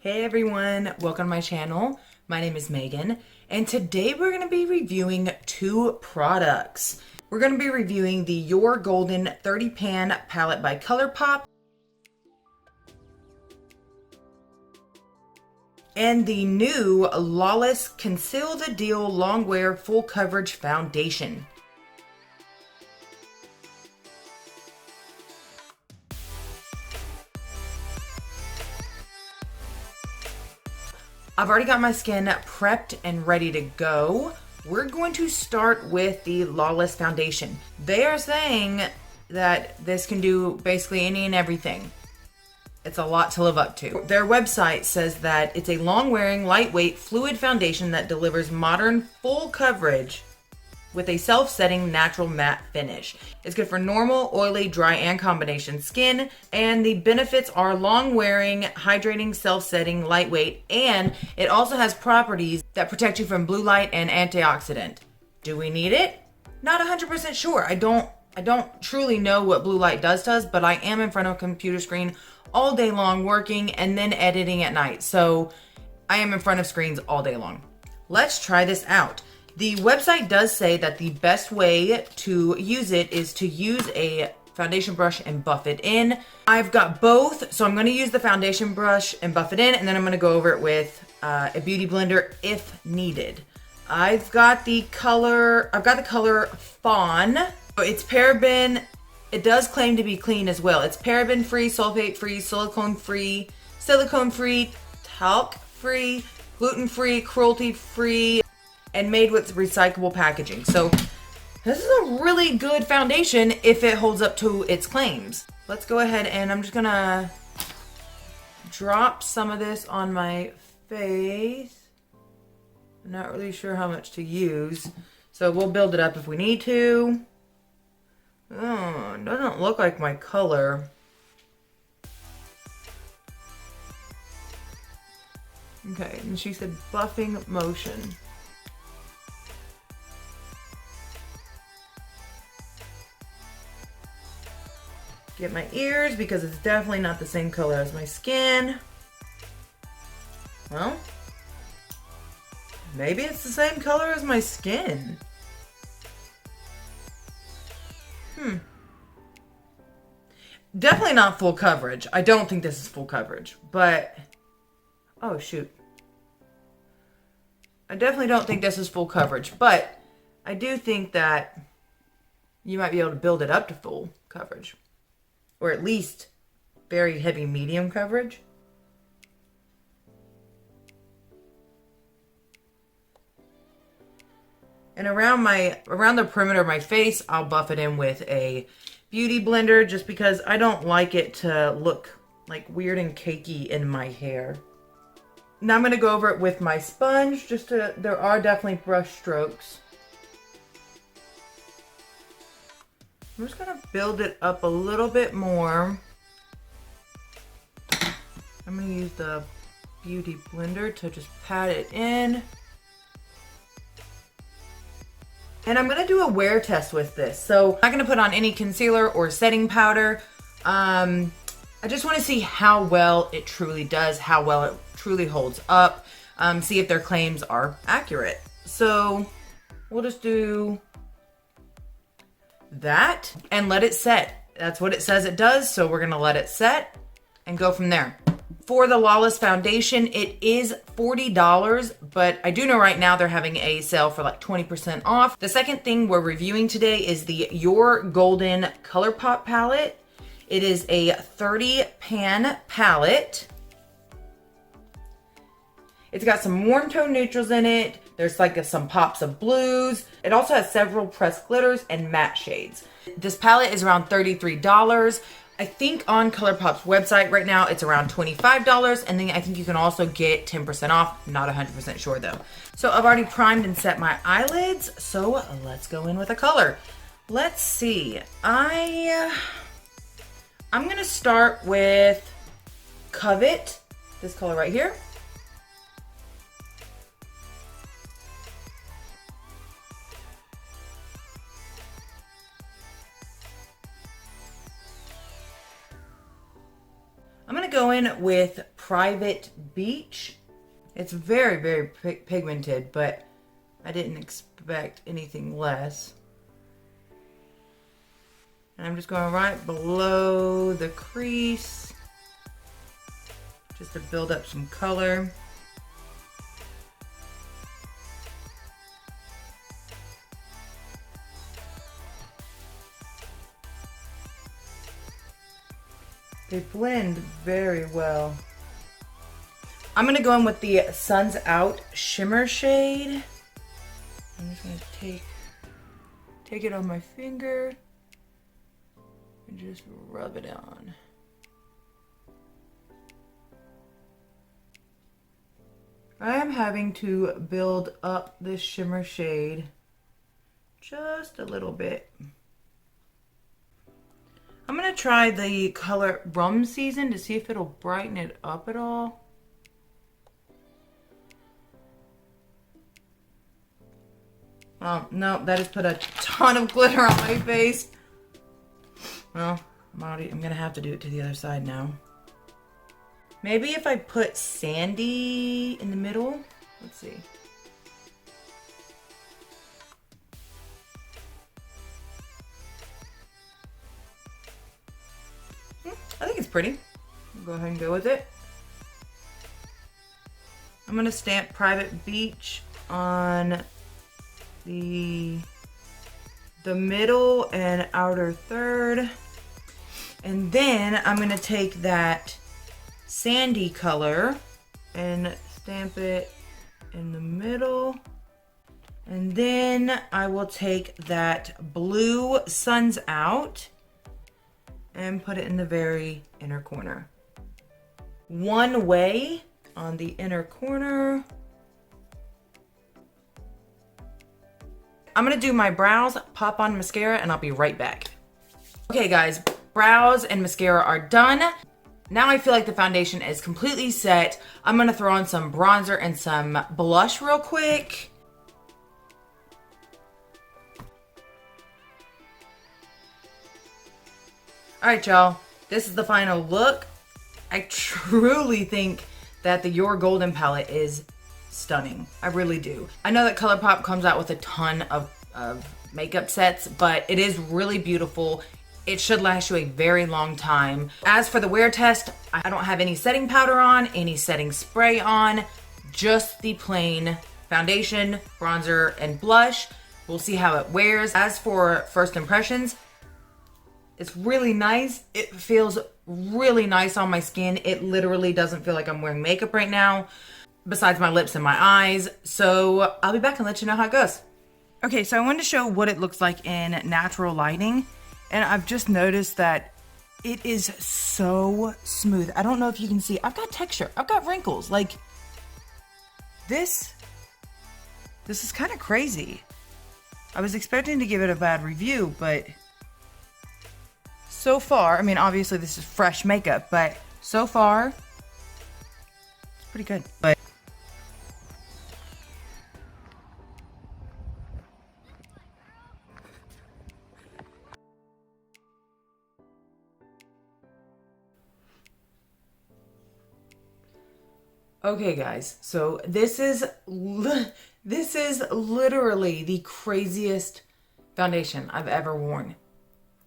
Hey everyone, welcome to my channel. My name is Megan, and today we're going to be reviewing two products. We're going to be reviewing the You're Golden 30 Pan palette by ColourPop and the new Lawless Conceal the Deal Long Wear Full Coverage Foundation. I've already got my skin prepped and ready to go. We're going to start with the Lawless foundation. They are saying that this can do basically any and everything. It's a lot to live up to. Their website says that it's a long-wearing, lightweight, fluid foundation that delivers modern, full coverage with a self-setting natural matte finish. It's good for normal, oily, dry, and combination skin, and the benefits are long-wearing, hydrating, self-setting, lightweight, and it also has properties that protect you from blue light and antioxidant. Do we need it? Not 100% sure. I don't truly know what blue light does to us, but I am in front of a computer screen all day long working and then editing at night, so I am in front of screens all day long. Let's try this out. The website does say that the best way to use it is to use a foundation brush and buff it in. I've got both, so I'm going to use the foundation brush and buff it in, and then I'm going to go over it with a beauty blender if needed. I've got the color Fawn. It's paraben. It does claim to be clean as well. It's paraben free, sulfate free, silicone free, talc free, gluten free, cruelty free, and made with recyclable packaging. So this is a really good foundation if it holds up to its claims. Let's go ahead and I'm just gonna drop some of this on my face. I'm not really sure how much to use, so we'll build it up if we need to. Oh, it doesn't look like my color. Okay, and she said buffing motion. Get my ears because it's definitely not the same color as my skin. Well, maybe it's the same color as my skin. Definitely not full coverage. I don't think this is full coverage, but oh shoot. I definitely don't think this is full coverage, but I do think that you might be able to build it up to full coverage. Or at least very heavy medium coverage. And around the perimeter of my face, I'll buff it in with a beauty blender just because I don't like it to look like weird and cakey in my hair. Now I'm going to go over it with my sponge there are definitely brush strokes. I'm just going to build it up a little bit more. I'm going to use the beauty blender to just pat it in. And I'm going to do a wear test with this. So I'm not going to put on any concealer or setting powder. I just want to see how well it truly does, how well it truly holds up, see if their claims are accurate. So we'll just do that and let it set. That's what it says it does, so we're gonna let it set and go from there. For the Lawless foundation, it is $40, but I do know right now they're having a sale for like 20% off. The second thing we're reviewing today is the You're Golden ColourPop palette. It is a 30 pan palette. It's got some warm tone neutrals in it. There's like some pops of blues. It also has several pressed glitters and matte shades. This palette is around $33. I think on ColourPop's website right now it's around $25, and then I think you can also get 10% off. Not 100% sure though. So I've already primed and set my eyelids, so let's go in with a color. Let's see. I'm gonna start with Covet, this color right here. I'm gonna go in with Private Beach. It's very, very pigmented, but I didn't expect anything less. And I'm just going right below the crease just to build up some color. They blend very well. I'm gonna go in with the Sun's Out shimmer shade. I'm just gonna take it on my finger and just rub it on. I am having to build up this shimmer shade just a little bit. I'm gonna try the color Rum Season to see if it'll brighten it up at all. Oh, no, that has put a ton of glitter on my face. Well, I'm gonna have to do it to the other side now. Maybe if I put Sandy in the middle, let's see. I think it's pretty. I'll go ahead and go with it. I'm gonna stamp Private Beach on the middle and outer third. And then I'm gonna take that sandy color and stamp it in the middle. And then I will take that blue Sun's Out and put it in the very inner corner. One way on the inner corner. I'm gonna do my brows, pop on mascara, and I'll be right back. Okay guys, brows and mascara are done. Now I feel like the foundation is completely set. I'm gonna throw on some bronzer and some blush real quick. All right, y'all, this is the final look. I truly think that the You're Golden palette is stunning. I really do. I know that ColourPop comes out with a ton of makeup sets, but it is really beautiful. It should last you a very long time. As for the wear test, I don't have any setting powder on, any setting spray on, just the plain foundation, bronzer, and blush. We'll see how it wears. As for first impressions, it's really nice. It feels really nice on my skin. It literally doesn't feel like I'm wearing makeup right now, besides my lips and my eyes. So I'll be back and let you know how it goes. Okay, so I wanted to show what it looks like in natural lighting. And I've just noticed that it is so smooth. I don't know if you can see. I've got texture. I've got wrinkles. Like, this is kind of crazy. I was expecting to give it a bad review, but so far, I mean, obviously this is fresh makeup, but so far, it's pretty good. But okay, guys, so this is literally the craziest foundation I've ever worn,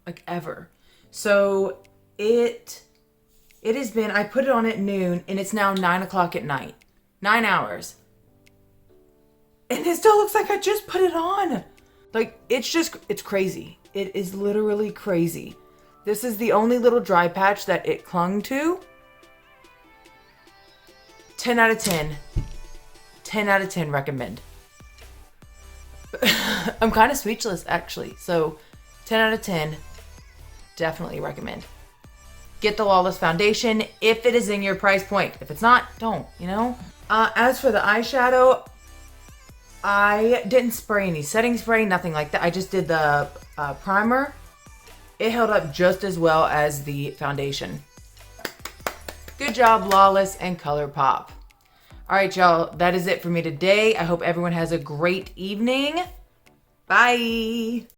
like ever. So it has been, I put it on at noon and it's now 9 o'clock at night. 9 hours. And it still looks like I just put it on. Like, it's crazy. It is literally crazy. This is the only little dry patch that it clung to. 10 out of 10. 10 out of 10 recommend. I'm kind of speechless, actually. So 10 out of 10. Definitely recommend. Get the Lawless foundation if it is in your price point. If it's not, don't, you know? As for the eyeshadow, I didn't spray any setting spray, nothing like that. I just did the primer. It held up just as well as the foundation. Good job, Lawless and ColourPop. All right, y'all, that is it for me today. I hope everyone has a great evening. Bye.